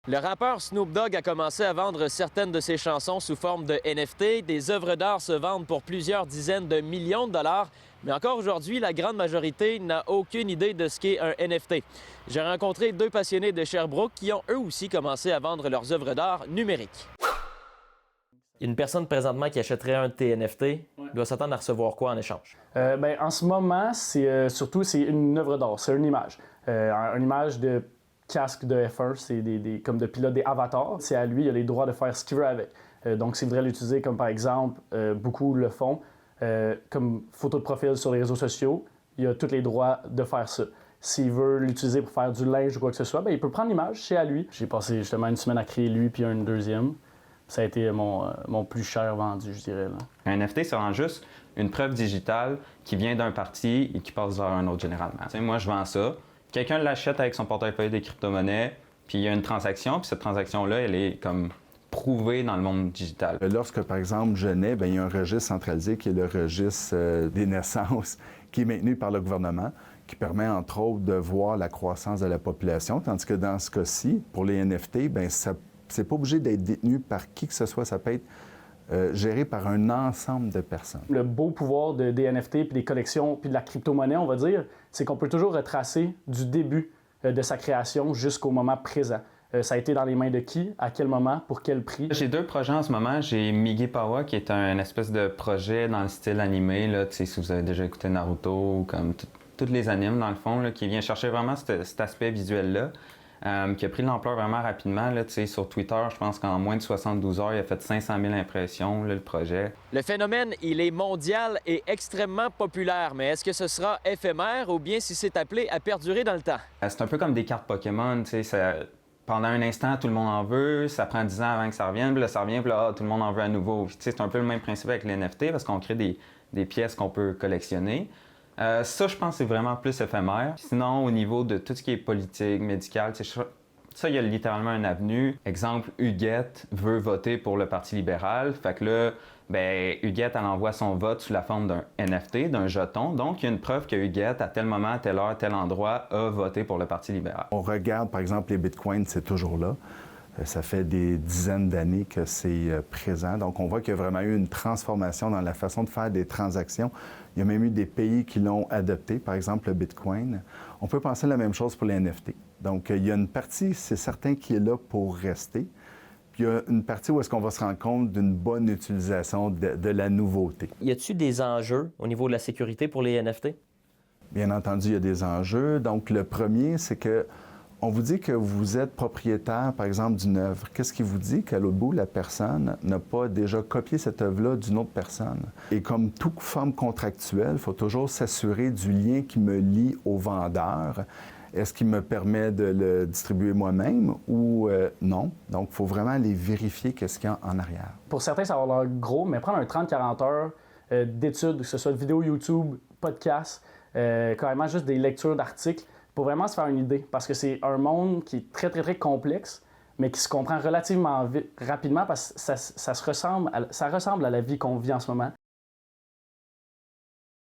Le rappeur Snoop Dogg a commencé à vendre certaines de ses chansons sous forme de NFT. Des œuvres d'art se vendent pour plusieurs dizaines de millions de dollars. Mais encore aujourd'hui, la grande majorité n'a aucune idée de ce qu'est un NFT. J'ai rencontré deux passionnés de Sherbrooke qui ont eux aussi commencé à vendre leurs œuvres d'art numériques. Une personne présentement qui achèterait un de tes NFT doit s'attendre à recevoir quoi en échange? En ce moment, c'est une œuvre d'art, c'est une image. Une image de casque de F1, c'est comme de pilote des avatars. C'est à lui, il a les droits de faire ce qu'il veut avec. Donc, s'il voudrait l'utiliser comme par exemple, beaucoup le font, comme photo de profil sur les réseaux sociaux, il a tous les droits de faire ça. S'il veut l'utiliser pour faire du linge ou quoi que ce soit, il peut prendre l'image, c'est à lui. J'ai passé justement une semaine à créer lui puis un deuxième. Ça a été mon plus cher vendu, je dirais. Là. Un NFT, c'est vraiment juste une preuve digitale qui vient d'un parti et qui passe vers un autre généralement. T'sais, moi, je vends ça. Quelqu'un l'achète avec son portefeuille de crypto-monnaies, puis il y a une transaction, puis cette transaction-là, elle est comme prouvée dans le monde digital. Lorsque, par exemple, je nais, il y a un registre centralisé qui est le registre des naissances qui est maintenu par le gouvernement, qui permet, entre autres, de voir la croissance de la population, tandis que dans ce cas-ci, pour les NFT, c'est pas obligé d'être détenu par qui que ce soit, ça peut être géré par un ensemble de personnes. Le beau pouvoir des NFT, puis des collections, puis de la crypto-monnaie, on va dire, c'est qu'on peut toujours retracer du début de sa création jusqu'au moment présent. Ça a été dans les mains de qui, à quel moment, pour quel prix? J'ai deux projets en ce moment. J'ai Migi Pawa, qui est un espèce de projet dans le style animé, là, si vous avez déjà écouté Naruto, ou comme tous les animes, dans le fond, là, qui vient chercher vraiment cet aspect visuel-là. Qui a pris de l'ampleur vraiment rapidement. Là, sur Twitter, je pense qu'en moins de 72 heures, il a fait 500 000 impressions, là, le projet. Le phénomène, il est mondial et extrêmement populaire. Mais est-ce que ce sera éphémère ou bien si c'est appelé à perdurer dans le temps? C'est un peu comme des cartes Pokémon. Pendant un instant, tout le monde en veut. Ça prend 10 ans avant que ça revienne. Puis là, ça revient. Puis là, tout le monde en veut à nouveau. C'est un peu le même principe avec les NFT parce qu'on crée des pièces qu'on peut collectionner. Ça, je pense que c'est vraiment plus éphémère. Sinon, au niveau de tout ce qui est politique, médical, ça, il y a littéralement un avenue. Exemple, Huguette veut voter pour le Parti libéral. Fait que là, Huguette, elle envoie son vote sous la forme d'un NFT, d'un jeton. Donc, il y a une preuve que Huguette, à tel moment, à telle heure, tel endroit, a voté pour le Parti libéral. On regarde, par exemple, les bitcoins, c'est toujours là. Ça fait des dizaines d'années que c'est présent. Donc, on voit qu'il y a vraiment eu une transformation dans la façon de faire des transactions. Il y a même eu des pays qui l'ont adopté, par exemple le Bitcoin. On peut penser la même chose pour les NFT. Donc, il y a une partie, c'est certain, qui est là pour rester. Puis, il y a une partie où est-ce qu'on va se rendre compte d'une bonne utilisation de la nouveauté. Y a-t-il des enjeux au niveau de la sécurité pour les NFT? Bien entendu, il y a des enjeux. Donc, le premier, c'est que on vous dit que vous êtes propriétaire, par exemple, d'une œuvre. Qu'est-ce qui vous dit qu'à l'autre bout, la personne n'a pas déjà copié cette œuvre-là d'une autre personne? Et comme toute forme contractuelle, il faut toujours s'assurer du lien qui me lie au vendeur. Est-ce qu'il me permet de le distribuer moi-même ou non? Donc, il faut vraiment aller vérifier qu'est-ce qu'il y a en arrière. Pour certains, ça va avoir l'air gros, mais prendre un 30-40 heures d'études, que ce soit de vidéos YouTube, podcasts, carrément juste des lectures d'articles, pour vraiment se faire une idée, parce que c'est un monde qui est très, très, très complexe, mais qui se comprend relativement rapidement parce que ça ressemble à la vie qu'on vit en ce moment.